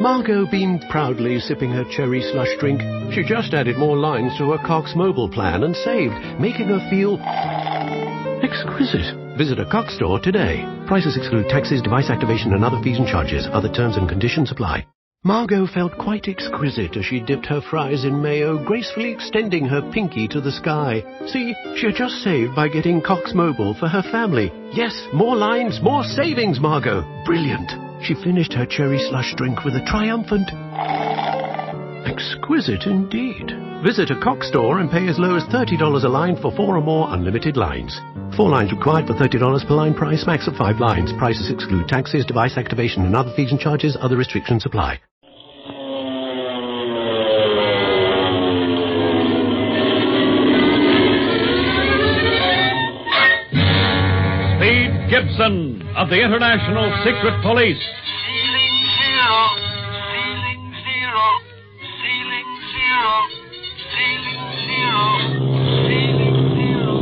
Margot beamed proudly, sipping her cherry slush drink. She just added more lines to her Cox mobile plan and saved, making her feel exquisite. Visit a Cox store today. Prices exclude taxes, device activation, and other fees and charges. Other terms and conditions apply. Margot felt quite exquisite as she dipped her fries in mayo, gracefully extending her pinky to the sky. See, she had just saved by getting Cox Mobile for her family. Yes, more lines, more savings, Margot. Brilliant. She finished her cherry slush drink with a triumphant exquisite indeed. Visit a Cox store and pay as low as $30 a line for 4 or more unlimited lines. 4 lines required for $30 per line price, max of 5 lines. Prices exclude taxes, device activation, and other fees and charges. Other restrictions apply. Speed Gibson of the International Secret Police. Ceiling zero, ceiling zero, ceiling zero, ceiling zero, ceiling zero.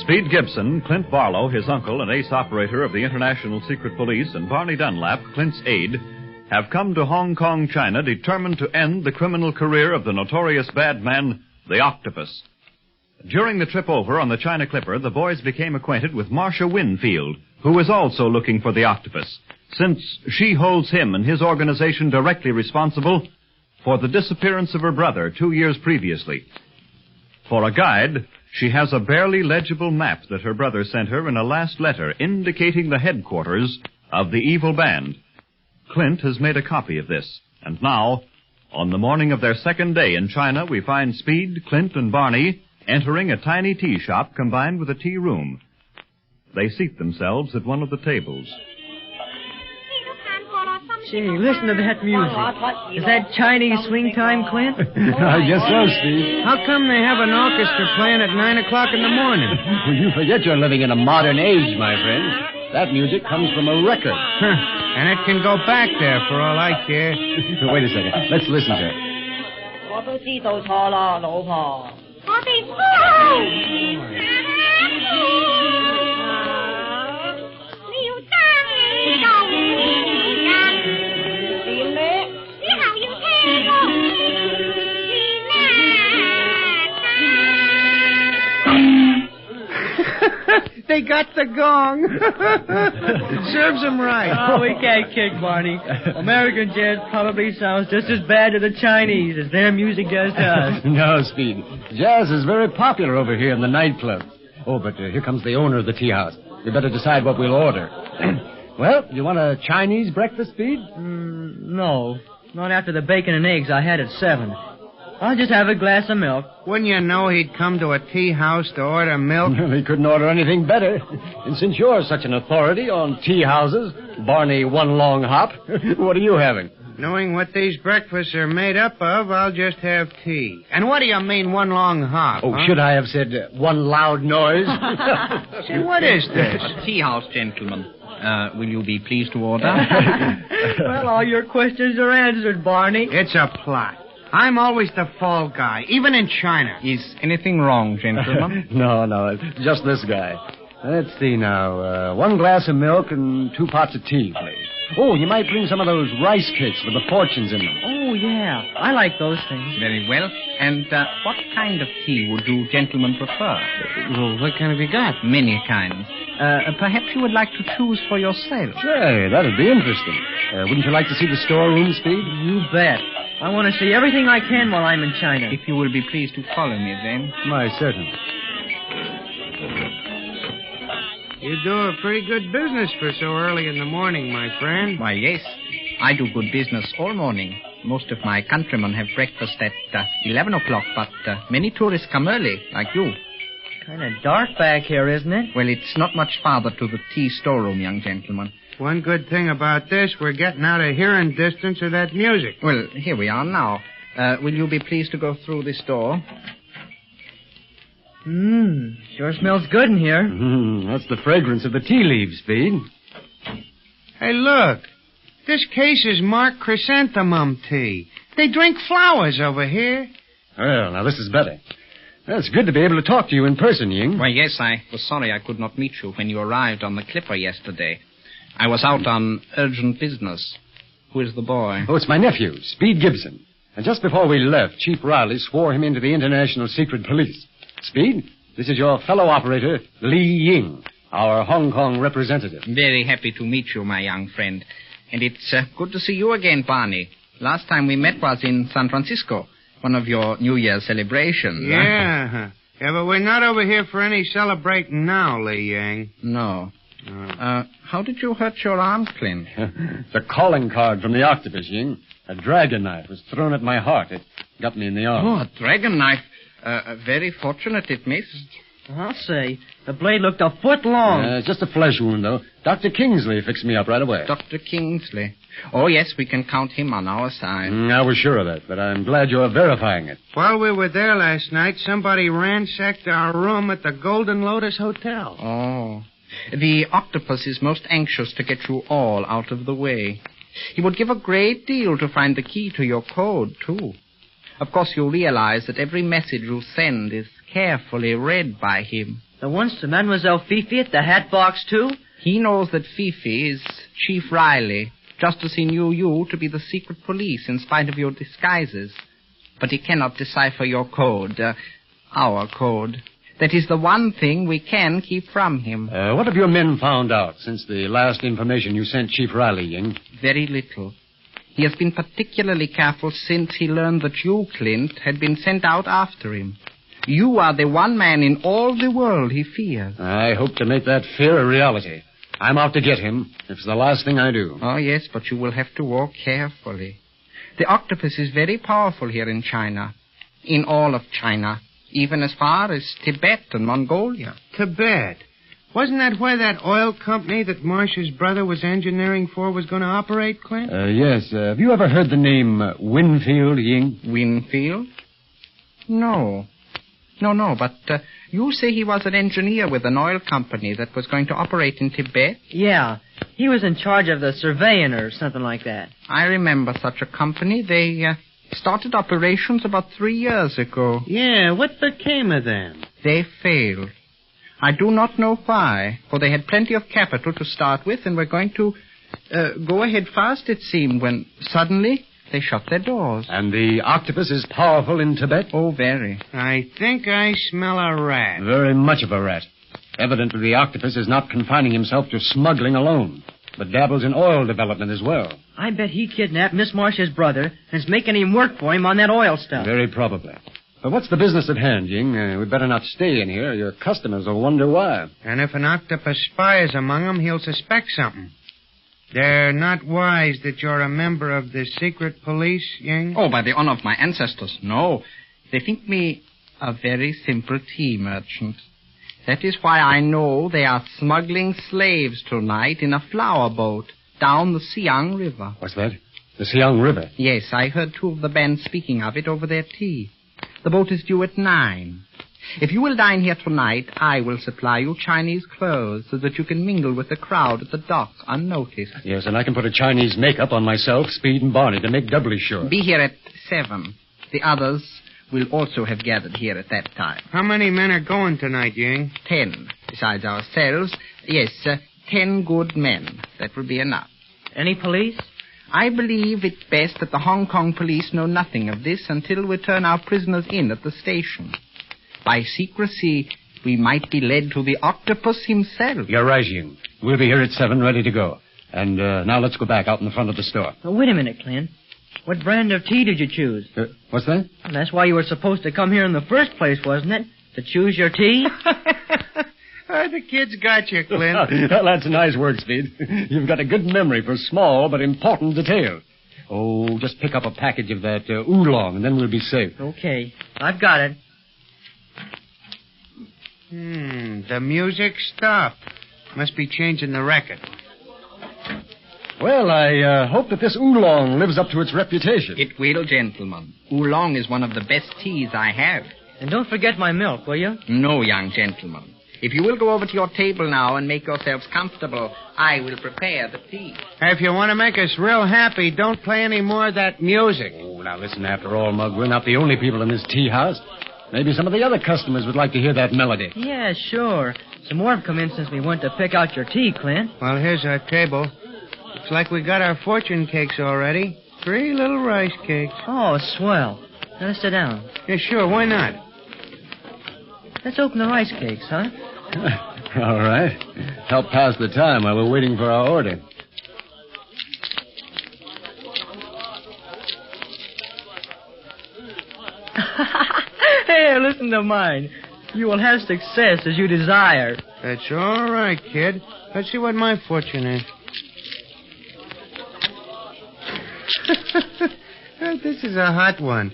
Speed Gibson, Clint Barlow, his uncle and ace operator of the International Secret Police, and Barney Dunlap, Clint's aide, have come to Hong Kong, China, determined to end the criminal career of the notorious bad man, the Octopus. During the trip over on the China Clipper, the boys became acquainted with Marsha Winfield, who is also looking for the Octopus, since she holds him and his organization directly responsible for the disappearance of her brother 2 years previously. For a guide, she has a barely legible map that her brother sent her in a last letter indicating the headquarters of the evil band. Clint has made a copy of this, and now, on the morning of their second day in China, we find Speed, Clint, and Barney entering a tiny tea shop combined with a tea room. They seat themselves at one of the tables. Gee, listen to that music. Is that Chinese swing time, Clint? I guess so, Steve. How come they have an orchestra playing at 9 o'clock in the morning? Well, you forget you're living in a modern age, my friend. That music comes from a record. And it can go back there for all I care. Wait a second. Let's listen to it. 我都知道錯啦，老婆。我哋錯。你要爭氣夠人，點咧？之後要聽我They got the gong. Serves them right. Oh, we can't kick, Barney. American jazz probably sounds just as bad to the Chinese as their music does to us. No, Speed. Jazz is very popular over here in the nightclub. Oh, but here comes the owner of the tea house. We better decide what we'll order. Well, you want a Chinese breakfast, Speed? No. Not after the bacon and eggs I had at 7. I'll just have a glass of milk. Wouldn't you know he'd come to a tea house to order milk? Well, he couldn't order anything better. And since you're such an authority on tea houses, Barney One Long Hop, what are you having? Knowing what these breakfasts are made up of, I'll just have tea. And what do you mean, one long hop? Oh, huh? should I have said one loud noise? Say, what is this? Tea house, gentlemen. Will you be pleased to order? Well, all your questions are answered, Barney. It's a plot. I'm always the fall guy, even in China. Is anything wrong, gentlemen? No, it's just this guy. Let's see now. 1 glass of milk and 2 pots of tea, please. Oh, you might bring some of those rice cakes with the fortunes in them. Oh, yeah. I like those things. Very well. And what kind of tea would you gentlemen prefer? Well, what kind have you got? Many kinds. Perhaps you would like to choose for yourself. Say, that'd be interesting. Wouldn't you like to see the storeroom, Speed? You bet. I want to see everything I can while I'm in China. If you will be pleased to follow me, then. Why, certainly. You do a pretty good business for so early in the morning, my friend. Why, yes. I do good business all morning. Most of my countrymen have breakfast at 11 o'clock, but many tourists come early, like you. Kind of dark back here, isn't it? Well, it's not much farther to the tea storeroom, young gentleman. One good thing about this, we're getting out of hearing distance of that music. Well, here we are now. Will you be pleased to go through this door? Sure smells good in here. That's the fragrance of the tea leaves, Speed. Hey, look. This case is marked chrysanthemum tea. They drink flowers over here. Well, now this is better. Well, it's good to be able to talk to you in person, Ying. Why, yes, I was sorry I could not meet you when you arrived on the clipper yesterday. I was out on urgent business. Who is the boy? Oh, it's my nephew, Speed Gibson. And just before we left, Chief Riley swore him into the International Secret Police. Speed, this is your fellow operator, Li Ying, our Hong Kong representative. Very happy to meet you, my young friend. And it's good to see you again, Barney. Last time we met was in San Francisco, one of your New Year's celebrations. Yeah. Yeah, but we're not over here for any celebrating now, Li Yang. No. How did you hurt your arm, Clint? The calling card from the Octopus, Ying. A dragon knife was thrown at my heart. It got me in the arm. Oh, a dragon knife. Very fortunate it missed. I'll say. The blade looked a foot long. Just a flesh wound, though. Dr. Kingsley fixed me up right away. Dr. Kingsley. Oh, yes, we can count him on our side. I was sure of that, but I'm glad you're verifying it. While we were there last night, somebody ransacked our room at the Golden Lotus Hotel. Oh. The Octopus is most anxious to get you all out of the way. He would give a great deal to find the key to your code, too. Of course, you realize that every message you send is carefully read by him. The ones to Mademoiselle Fifi at the hat box, too? He knows that Fifi is Chief Riley, just as he knew you to be the secret police in spite of your disguises. But he cannot decipher your code, our code. That is the one thing we can keep from him. What have your men found out since the last information you sent Chief Riley, Ying? Very little. He has been particularly careful since he learned that you, Clint, had been sent out after him. You are the one man in all the world he fears. I hope to make that fear a reality. I'm out to get him. It's the last thing I do. Oh, yes, but you will have to walk carefully. The Octopus is very powerful here in China. In all of China. Even as far as Tibet and Mongolia. Tibet? Wasn't that where that oil company that Marsha's brother was engineering for was going to operate, Clint? Yes. Have you ever heard the name Winfield, Ying? Winfield? No. No, but you say he was an engineer with an oil company that was going to operate in Tibet? Yeah. He was in charge of the surveying or something like that. I remember such a company. They started operations about 3 years ago. Yeah, what became of them? They failed. I do not know why, for they had plenty of capital to start with and were going to go ahead fast, it seemed, when suddenly they shut their doors. And the Octopus is powerful in Tibet? Oh, very. I think I smell a rat. Very much of a rat. Evidently, the Octopus is not confining himself to smuggling alone, but dabbles in oil development as well. I bet he kidnapped Miss Marsha's brother and is making him work for him on that oil stuff. Very probably. But what's the business at hand, Ying? We'd better not stay in here. Your customers will wonder why. And if an octopus spy is among them, he'll suspect something. They're not wise that you're a member of the secret police, Ying? Oh, by the honor of my ancestors, no. They think me a very simple tea merchant. That is why I know they are smuggling slaves tonight in a flower boat down the Siang River. What's that? The Siang River? Yes, I heard two of the band speaking of it over their tea. The boat is due at 9. If you will dine here tonight, I will supply you Chinese clothes so that you can mingle with the crowd at the dock unnoticed. Yes, and I can put a Chinese makeup on myself, Speed, and Barney to make doubly sure. Be here at 7. The others will also have gathered here at that time. How many men are going tonight, Ying? 10, besides ourselves. Yes, 10 good men. That will be enough. Any police? I believe it best that the Hong Kong police know nothing of this until we turn our prisoners in at the station. By secrecy, we might be led to the Octopus himself. You're right, Ying. We'll be here at 7, ready to go. And now let's go back out in the front of the store. Oh, wait a minute, Clint. What brand of tea did you choose? What's that? Well, that's why you were supposed to come here in the first place, wasn't it? To choose your tea? The kids got you, Clint. Well, that's nice work, Speed. You've got a good memory for small but important details. Oh, just pick up a package of that oolong, and then we'll be safe. Okay. I've got it. The music stopped. Must be changing the record. Well, I hope that this oolong lives up to its reputation. It will, gentlemen. Oolong is one of the best teas I have. And don't forget my milk, will you? No, young gentleman. If you will go over to your table now and make yourselves comfortable, I will prepare the tea. If you want to make us real happy, don't play any more of that music. Oh, now listen, after all, Mug, we're not the only people in this tea house. Maybe some of the other customers would like to hear that melody. Yeah, sure. Some more have come in since we went to pick out your tea, Clint. Well, here's our table. Looks like we got our fortune cakes already. 3 little rice cakes. Oh, swell. Now let's sit down. Yeah, sure, why not? Let's open the rice cakes, huh? All right. Help pass the time while we're waiting for our order. Hey, listen to mine. You will have success as you desire. That's all right, kid. Let's see what my fortune is. This is a hot one.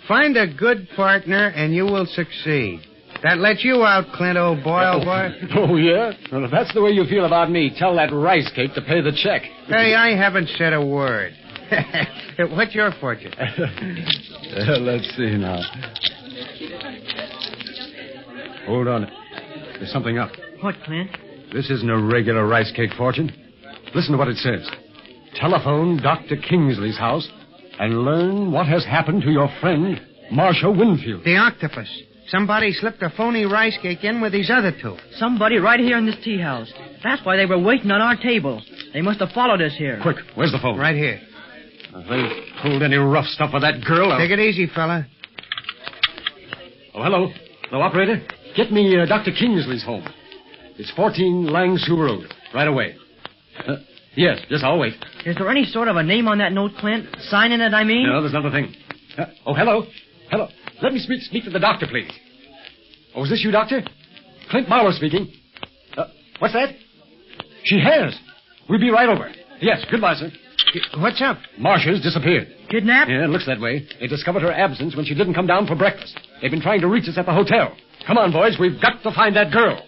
Find a good partner and you will succeed. That lets you out, Clint, old boy, old boy. Oh, yeah? Well, if that's the way you feel about me, tell that rice cake to pay the check. Hey, I haven't said a word. What's your fortune? Let's see now. Hold on. There's something up. What, Clint? This isn't a regular rice cake fortune. Listen to what it says. Telephone Dr. Kingsley's house and learn what has happened to your friend, Marsha Winfield. The octopus. Somebody slipped a phony rice cake in with these other 2. Somebody right here in this tea house. That's why they were waiting on our table. They must have followed us here. Quick, where's the phone? Right here. If they pulled any rough stuff with that girl, I'll... Take it easy, fella. Oh, hello. Hello, operator. Get me Dr. Kingsley's home. It's 14 Langsu Road. Right away. Yes, I'll wait. Is there any sort of a name on that note, Clint? Sign in it, I mean? No, there's not a thing. Oh, hello. Hello. Let me speak to the doctor, please. Oh, is this you, Doctor? Clint Marlowe speaking. What's that? She has. We'll be right over. Yes, goodbye, sir. What's up? Marsha's disappeared. Kidnapped? Yeah, it looks that way. They discovered her absence when she didn't come down for breakfast. They've been trying to reach us at the hotel. Come on, boys. We've got to find that girl.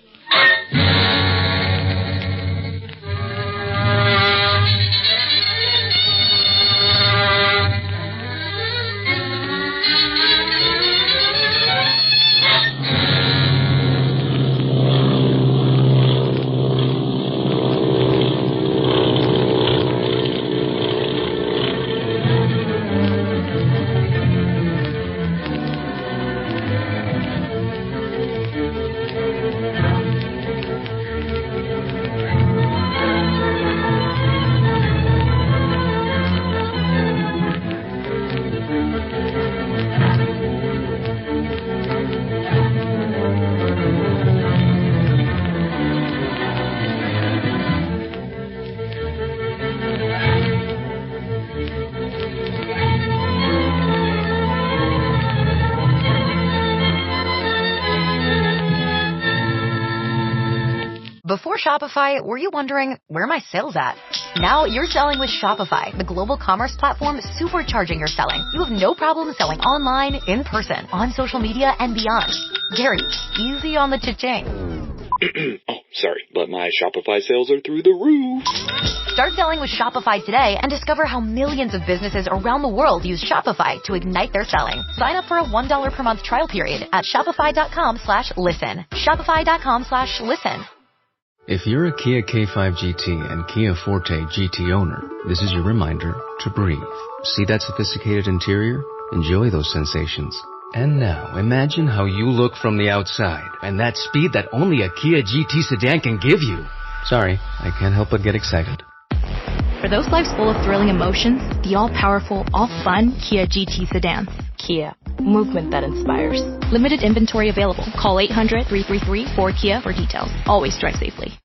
Before Shopify, were you wondering, where are my sales at? Now you're selling with Shopify, the global commerce platform supercharging your selling. You have no problem selling online, in person, on social media, and beyond. Gary, easy on the cha-ching. Oh, sorry, but my Shopify sales are through the roof. Start selling with Shopify today and discover how millions of businesses around the world use Shopify to ignite their selling. Sign up for a $1 per month trial period at shopify.com/listen. Shopify.com/listen. If you're a Kia K5 GT and Kia Forte GT owner, this is your reminder to breathe. See that sophisticated interior? Enjoy those sensations. And now, imagine how you look from the outside and that speed that only a Kia GT sedan can give you. Sorry, I can't help but get excited. For those lives full of thrilling emotions, the all-powerful, all-fun Kia GT sedans. Kia. Movement that inspires. Limited inventory available. Call 800-333-4KIA for details. Always drive safely.